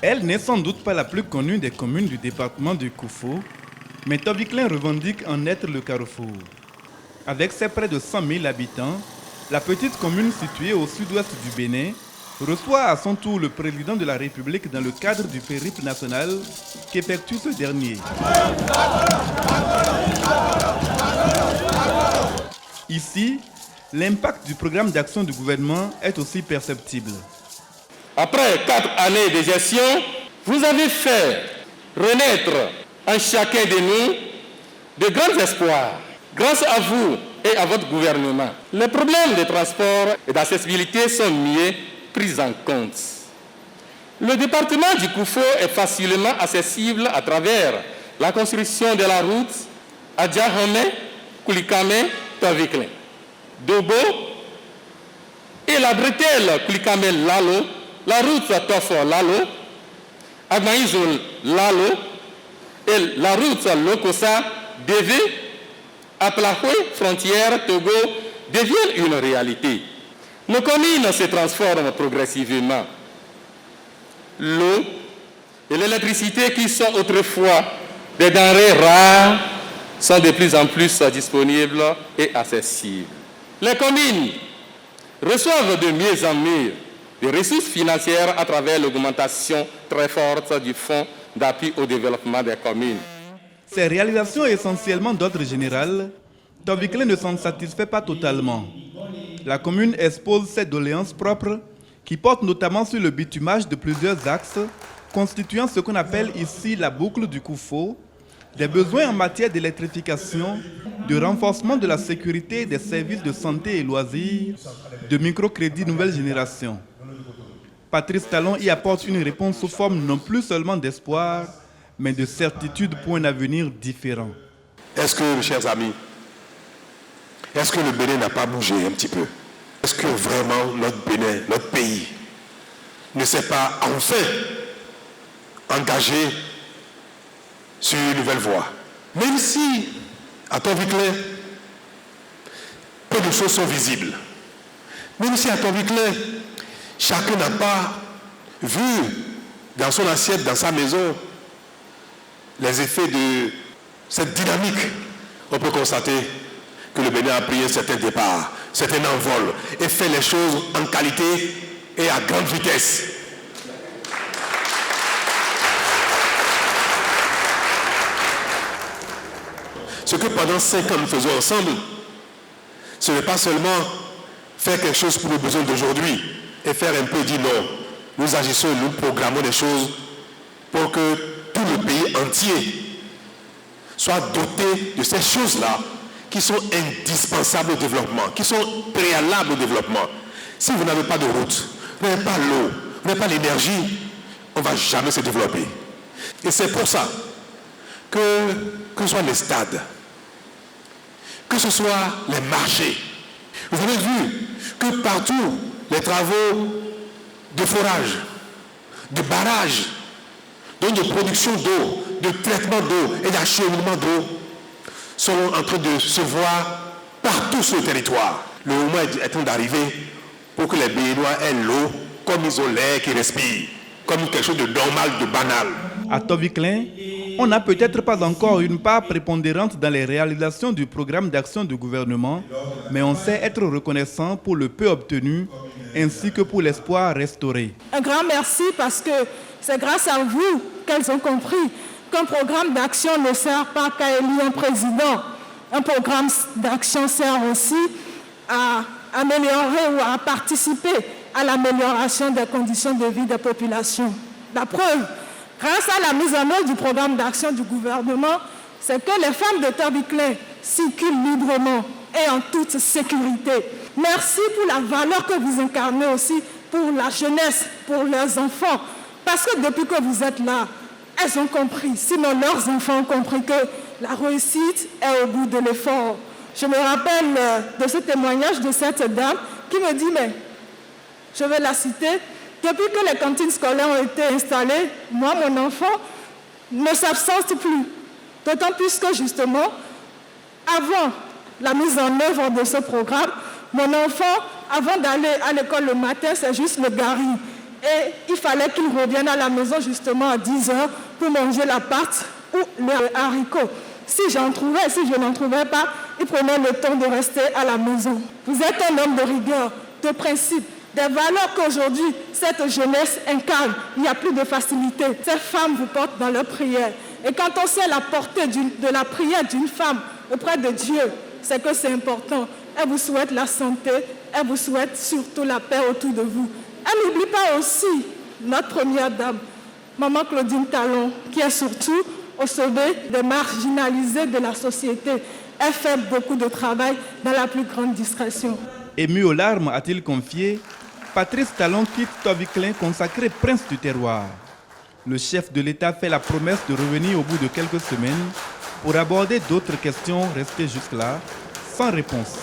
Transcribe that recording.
Elle n'est sans doute pas la plus connue des communes du département du Koufo, mais Toviklen revendique en être le carrefour. Avec ses près de 100 000 habitants, la petite commune située au sud-ouest du Bénin reçoit à son tour le président de la République dans le cadre du périple national qu'effectue ce dernier. Ici, l'impact du programme d'action du gouvernement est aussi perceptible. Après 4 années de gestion, vous avez fait renaître en chacun de nous de grands espoirs. Grâce à vous et à votre gouvernement, les problèmes de transport et d'accessibilité sont mieux pris en compte. Le département du Koufo est facilement accessible à travers la construction de la route Adjahame, Koulikame, Toviklen, Dobo et la bretelle Koulikame-Lalo, la route Tofo-Lalo, Agmaïzol-Lalo et la route Lokosa-Deve, Aplahoué, frontière Togo, deviennent une réalité. Nos communes se transforment progressivement. L'eau et l'électricité, qui sont autrefois des denrées rares, sont de plus en plus disponibles et accessibles. Les communes reçoivent de mieux en mieux des ressources financières à travers l'augmentation très forte du fonds d'appui au développement des communes. Ces réalisations essentiellement d'ordre général, Toviklen ne s'en satisfait pas totalement. La commune expose ses doléances propres qui portent notamment sur le bitumage de plusieurs axes, constituant ce qu'on appelle ici la boucle du Koufo, des besoins en matière d'électrification, de renforcement de la sécurité des services de santé et loisirs, de microcrédit nouvelle génération. Patrice Talon y apporte une réponse sous forme non plus seulement d'espoir, mais de certitude pour un avenir différent. Est-ce que, mes chers amis, est-ce que le Bénin n'a pas bougé un petit peu? Est-ce que vraiment notre Bénin, notre pays, ne s'est pas enfin engagé sur une nouvelle voie? Même si, à Toviklen, peu de choses sont visibles. Même si à Toviklen, chacun n'a pas vu dans son assiette, dans sa maison, les effets de cette dynamique, on peut constater que le Bénin a pris un certain départ, un certain envol, et fait les choses en qualité et à grande vitesse. Ce que pendant 5 ans nous faisons ensemble, ce n'est pas seulement faire quelque chose pour les besoins d'aujourd'hui et faire un peu dire non. Nous agissons, nous programmons des choses pour que tout le pays entier soit doté de ces choses-là qui sont indispensables au développement, qui sont préalables au développement. Si vous n'avez pas de route, vous n'avez pas l'eau, vous n'avez pas l'énergie, on ne va jamais se développer. Et c'est pour ça que ce soit les stades, que ce soit les marchés, vous avez vu que partout, les travaux de forage, de barrage, donc de production d'eau, de traitement d'eau et d'acheminement d'eau sont en train de se voir partout sur le territoire. Le moment est en train d'arriver pour que les Béninois aient l'eau comme ils ont l'air qui respirent, comme quelque chose de normal, de banal. À Toviklen, on n'a peut-être pas encore une part prépondérante dans les réalisations du programme d'action du gouvernement, mais on sait être reconnaissant pour le peu obtenu, ainsi que pour l'espoir restauré. Un grand merci parce que c'est grâce à vous qu'elles ont compris qu'un programme d'action ne sert pas qu'à élire un président. Un programme d'action sert aussi à améliorer ou à participer à l'amélioration des conditions de vie des populations. La preuve, grâce à la mise en œuvre du programme d'action du gouvernement, c'est que les femmes de Toviklen circulent librement et en toute sécurité. Merci pour la valeur que vous incarnez aussi pour la jeunesse, pour leurs enfants. Parce que depuis que vous êtes là, elles ont compris, sinon leurs enfants ont compris que la réussite est au bout de l'effort. Je me rappelle de ce témoignage de cette dame qui me dit, mais je vais la citer, depuis que les cantines scolaires ont été installées, moi, mon enfant ne s'absente plus. D'autant plus que justement, avant la mise en œuvre de ce programme, mon enfant, avant d'aller à l'école le matin, c'est juste le gari. Et il fallait qu'il revienne à la maison justement à 10 h pour manger la pâte ou les haricots. Si je n'en trouvais pas, il prenait le temps de rester à la maison. Vous êtes un homme de rigueur, de principe, des valeurs qu'aujourd'hui cette jeunesse incarne. Il n'y a plus de facilité. Ces femmes vous portent dans leurs prières. Et quand on sait la portée de la prière d'une femme auprès de Dieu, c'est que c'est important. Elle vous souhaite la santé, elle vous souhaite surtout la paix autour de vous. Elle n'oublie pas aussi notre première dame, Maman Claudine Talon, qui est surtout au sommet des marginalisés de la société. Elle fait beaucoup de travail dans la plus grande discrétion. Ému aux larmes, a-t-il confié, Patrice Talon quitte Tobiclin consacré prince du terroir. Le chef de l'État fait la promesse de revenir au bout de quelques semaines pour aborder d'autres questions restées jusque-là sans réponse.